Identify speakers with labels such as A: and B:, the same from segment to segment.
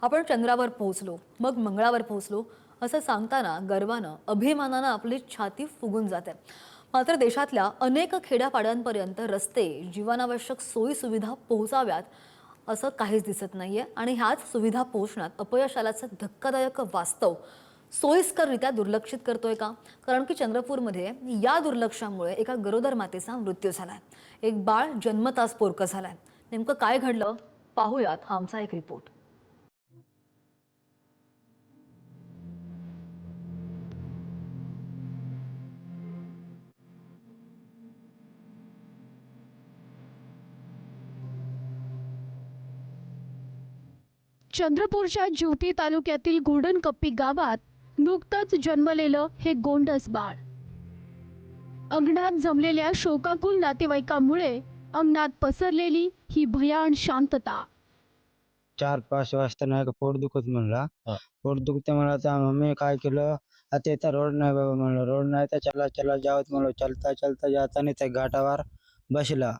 A: आपण चंद्रावर पोहोचलो, मग मंगळावर पोहोचलो असं सांगताना गर्वानं, अभिमानानं आपली छाती फुगून जाते. मात्र देशातल्या अनेक खेड्यापाड्यांपर्यंत रस्ते, जीवनावश्यक सोयी सुविधा पोहोचाव्यात असं काहीच दिसत नाहीये. आणि ह्याच सुविधा पोहोचण्यात अपयश आल्याचं धक्कादायक वास्तव सोयीस्कररित्या दुर्लक्षित करतोय का? कारण की चंद्रपूरमध्ये या दुर्लक्षामुळे एका गरोदर मातेचा मृत्यू झालाय. एक बाळ जन्मताच पोरकं झालंय. नेमकं काय घडलं पाहूयात हा आमचा एक रिपोर्ट.
B: चंद्रपूरच्या ज्योती तालुक्यातील गोंडनकप्पी गावात नुकतंच जन्मलेलं हे गोंडस बाळ. अंगणात जमलेल्या शोकाकुल नातेवाईकांमुळे अंगणात पसरलेली ही भयान शांतता.
C: 4-5 वाजता नाही का पोट दुखत म्हणला. पोट दुखते म्हणला तर आम्ही काय केलं, आता इथं रोड नाही बाबा म्हणलं. रोड नाही तर चला चला जावत म्हणलं. चलता चलता जाताना त्या घाटावर बसला.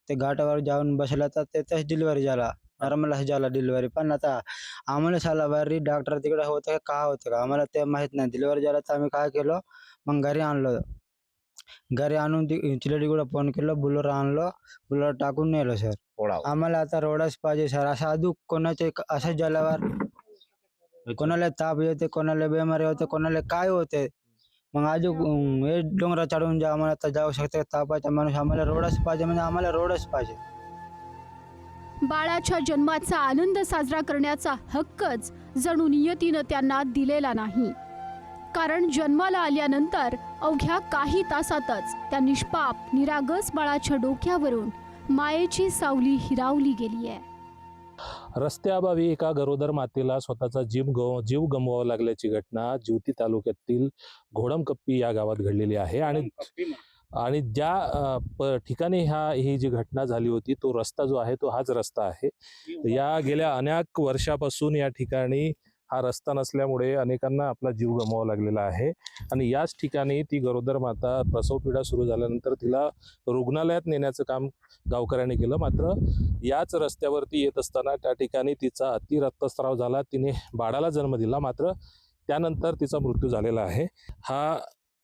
C: ते घाटावर जाऊन बसला तर तिथेच डिलिव्हरी झाला. नॉर्मल झाला डिलिव्हरी. पण आता आम्हाला साला बारी डॉक्टर तिकडे होतं का होतं का आम्हाला ते माहित नाही. डिलिव्हरी झाला तर आम्ही काय केलं, मग घरी आणलं. घरी आणून चिलेडीकडे फोन केलं, बुलेरो आणलं. बुलेरो टाकून नेलं सर. आम्हाला आता रोडच पाहिजे सर. असं अजून कोणाचे असं झाल्यावर कोणाला ताप येते, कोणाला बेमारी होते, कोणाला काय होते. मग अजून हे डोंगरा चढून जा आम्हाला आता जाऊ शकते तापाचा माणूस. आम्हाला रोडच पाहिजे म्हणजे आम्हाला रोडच पाहिजे.
B: बाळाच्या जन्माचा आनंद साजरा करण्याचा हक्कच जणू नियतीनं त्यांना दिलेला नाही. कारण जन्माला आल्यानंतर अवघ्या काही तासातच त्या निष्पाप निरागस बाळाच्या डोक्यावरून मायेची सावली हिरावली गेली आहे.
D: रस्त्याअभावी एका गरोदर मातेला स्वतःचा जीव गमवावा लागल्याची घटना ज्योती तालुक्यातील घोडमकप्पी या गावात घडलेली आहे. आणि ज्या ठिकाणी ही जी घटना झाली होती तो रस्ता जो आहे तो हाच रस्ता आहे. या गेल्या अनेक वर्षापासून या ठिकाणी हा रस्ता नसल्यामुळे अनेकांना आपला जीव गमवावा लागलेला आहे. आणि याच ठिकाणी ती गरोदर माता प्रसवपीडा सुरू झाल्यानंतर तिला रुग्णालयात नेण्याचं काम गावकऱ्यांनी केलं. मात्र याच रस्त्यावरती येत असताना त्या ठिकाणी तिचा अति रक्तस्राव झाला. तिने बाळाला जन्म दिला, मात्र त्यानंतर तिचा मृत्यू झालेला आहे. हा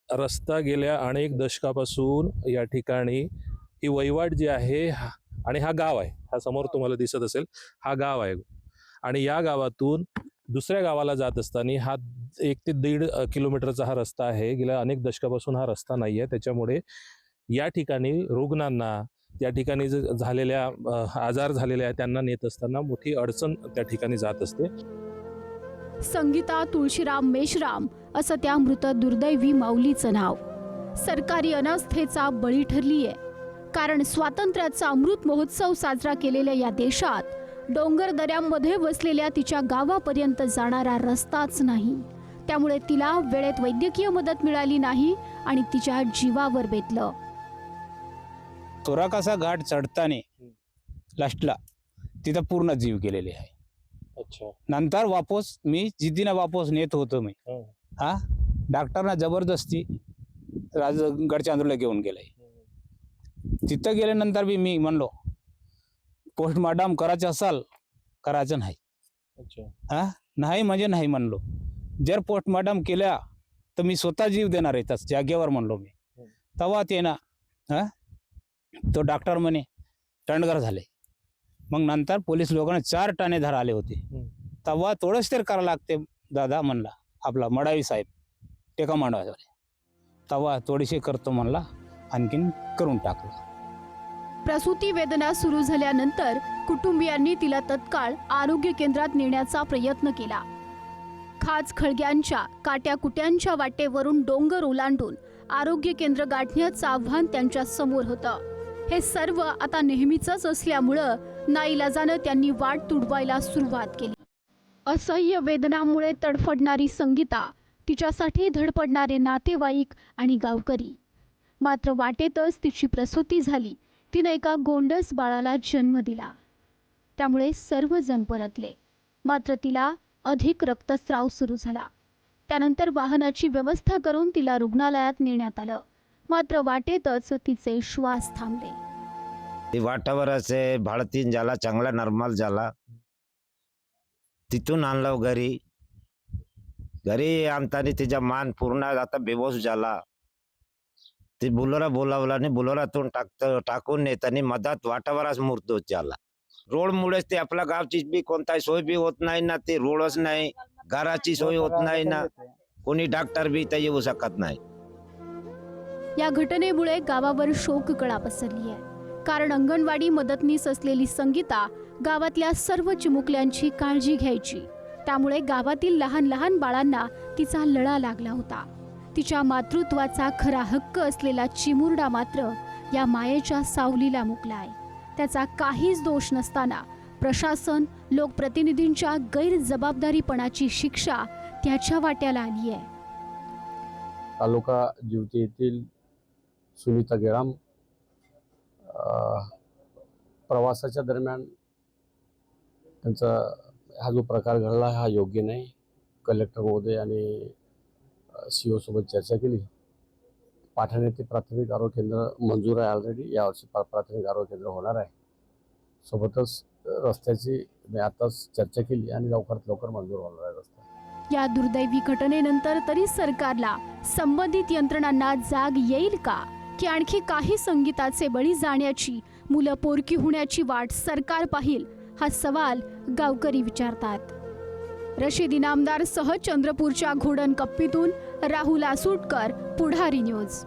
D: रस्ता गेल्या अनेक दशकापासून या ठिकाणी ही वहिवाट जी आहे आणि हा गाव आहे, हा समोर तुम्हाला दिसत असेल हा गाव आहे. आणि या गावातून दुसऱ्या गावाला जात असताना हा 1 ते 1.5 किलोमीटरचा हा रस्ता आहे. गेल्या अनेक दशकापासून हा रस्ता नाही आहे. त्याच्यामुळे या ठिकाणी रुग्णांना, त्या ठिकाणी झालेल्या आजार झालेले आहे त्यांना नेत असताना मोठी अडचण त्या ठिकाणी जात असते.
B: संगीता तुळशीराम मेश्राम असं त्या मृत दुर्दैवी माऊलीचं नाव. सरकारी अनास्थेचा बळी ठरलीय. कारण स्वातंत्र्याचा अमृत महोत्सव साजरा केलेल्या या देशात डोंगर दऱ्यांमध्ये वसलेल्या तिच्या गावापर्यंत जाणारा रस्ताच नाही. त्यामुळे तिला वेळेत वैद्यकीय मदत मिळाली नाही आणि तिच्या जीवावर बेतलं.
E: चोराकासा घाट चढताना लास्टला तिथं पूर्ण जीव गेलेले आहे.
D: अच्छा.
E: नंतर वापस मी जिद्दीनं वापस नेत होतो मी. हा डॉक्टरना जबरदस्ती गडचांदूरला घेऊन गेलाय. तिथं गेल्यानंतर बी मी म्हणलो पोस्टमॉर्टम करायचं असाल करायचं नाही. हा नाही म्हणजे नाही म्हणलो. जर पोस्टमॉर्टम केल्या तर मी स्वतः जीव देणार आहे त्याच जागेवर म्हणलो मी. तेव्हा ते ना तो डॉक्टर म्हणे टंडगर झाले. मग नंतर पोलीस लोकांना 4 ठाणेदार आले होते. तेव्हा थोडंच तर करावं लागते दादा म्हणला आपला मडावी साहेब टेका मांडवाले. तेव्हा थोडीशी करतो म्हणला, आणखीन करून टाकलं.
B: प्रसूती वेदना सुरू झाल्यानंतर कुटुंबियांनी तिला तत्काळ आरोग्य केंद्रात नेण्याचा प्रयत्न केला. खाच खळग्यांच्या काट्याकुट्यांच्या वाटेवरून डोंगर ओलांडून आरोग्य केंद्र गाठण्याचं आव्हान त्यांच्या समोर होतं. हे सर्व आता नेहमीच असल्यामुळं नाईलाजानं त्यांनी वाट तुडवायला सुरुवात केली. असह्य वेदनांमुळे तडफडणारी संगीता, तिच्यासाठी धडपडणारे नातेवाईक आणि गावकरी. मात्र वाटेतच तिची प्रसूती झाली. तिने एका गोंडस बाळाला जन्म दिला. त्यामुळे सर्वजण परतले. मात्र तिला अधिक रक्तस्राव सुरू झाला. त्यानंतर वाहनाची व्यवस्था करून तिला रुग्णालयात नेण्यात आलं. मात्र वाटेतच तिचे श्वास थांबले.
F: वाटावरच भाडतीन झाला, चांगला नॉर्मल झाला. तिथून आणलं घरी. घरी आणताना त्याचा मान पूर्ण आता बेहोश झाला. ते बुलोरा बोलावला आणि बुलोरातून टाकून नेताना मधात वाटावरच मृत्यू झाला. रोडमुळेच ते आपल्या गावची बी कोणताही सोय बी होत नाही ना, ते रोडच नाही, घराची सोय होत नाही ना, कोणी डॉक्टर बी इथे येऊ शकत नाही.
B: या घटनेमुळे गावावर शोककळा पसरली आहे. कारण अंगणवाडी मदतनीस असलेली संगीता गावातल्या सर्व चिमुकल्यांची काळजी घ्यायची. त्यामुळे गावातील लहान लहान बाळांना तिचा लळा लागला होता. तिच्या मातृत्वाचा खरा हक्क असलेला चिमुरडा मात्र या मायेच्या सावलीला मुकलाय. त्याचा काहीच दोष नसताना प्रशासन, लोकप्रतिनिधींच्या गैरजबाबदारीपणाची शिक्षा त्याच्या वाट्याला आली आहे.
G: तालुका जिवती येथील सुनीता गेळाम प्रवासाच्या दरम्यान त्यांचा हा जो प्रकार घडला हा योग्य नाही. कलेक्टर महोदय आणि CO सोबत चर्चा केली. पाठण येथे प्राथमिक आरोग्य केंद्र मंजूर आहे ऑलरेडी. यावर्षी प्राथमिक आरोग्य केंद्र होणार आहे. सोबतच रस्त्याची आताच चर्चा केली आणि लवकरात लवकर मंजूर होणार आहे रस्ता.
B: या दुर्दैवी घटनेनंतर तरी सरकारला संबंधित यंत्रणांना जाग येईल का, की आणखी काही संगीताचे बळी जाण्याची, मुलं पोरकी होण्याची वाट सरकार पाहिल, हा सवाल गावकरी विचारतात. रशीद इनामदार सह चंद्रपूरच्या घोडण कप्पीतून राहुल आसुटकर, पुढारी न्यूज.